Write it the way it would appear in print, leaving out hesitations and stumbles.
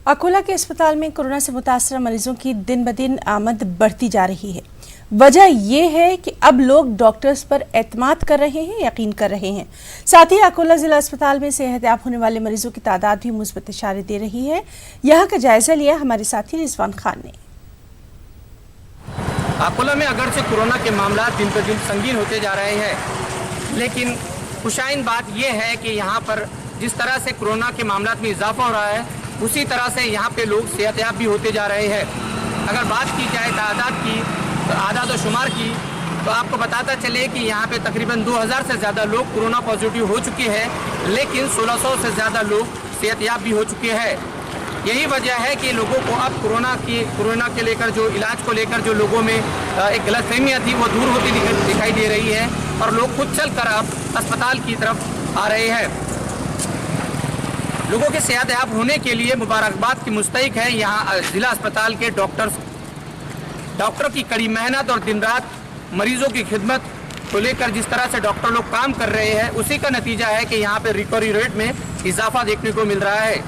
अकोला के अस्पताल में कोरोना से मुतासर मरीजों की दिन ब दिन आमद बढ़ती जा रही है। वजह यह है कि अब लोग डॉक्टर्स पर एतमाद कर रहे हैं, यकीन कर रहे हैं। साथ ही अकोला जिला अस्पताल में सेहतयाब होने वाले मरीजों की तादाद भी मुस्बत इशारे दे रही है। यहाँ का जायजा लिया हमारे साथी रिजवान खान ने। अकोला में अगरचे कोरोना के मामला दिन पर दिन संगीन होते जा रहे हैं, लेकिन खुशाइन बात यह है कि यहाँ पर जिस तरह से कोरोना के मामला में इजाफा हो रहा है, उसी तरह से यहाँ पे लोग सेहतयाब भी होते जा रहे हैं। अगर बात की जाए आदाद शुमार की, तो आपको बताता चले कि यहाँ पे तकरीबन 2000 से ज़्यादा लोग कोरोना पॉजिटिव हो चुके हैं, लेकिन 1600 से ज़्यादा लोग सेहतयाब भी हो चुके हैं। यही वजह है कि लोगों को अब कोरोना के लेकर जो इलाज को लेकर जो लोगों में एक गलतफहमियाँ थी वो दूर होती दिखाई दे रही है और लोग खुद चलकर अब अस्पताल की तरफ आ रहे हैं। लोगों के सेहतयाब होने के लिए मुबारकबाद की मुस्तहिक है यहाँ जिला अस्पताल के डॉक्टर की कड़ी मेहनत और दिन रात मरीजों की खिदमत को लेकर जिस तरह से डॉक्टर लोग काम कर रहे हैं, उसी का नतीजा है कि यहाँ पे रिकवरी रेट में इजाफा देखने को मिल रहा है।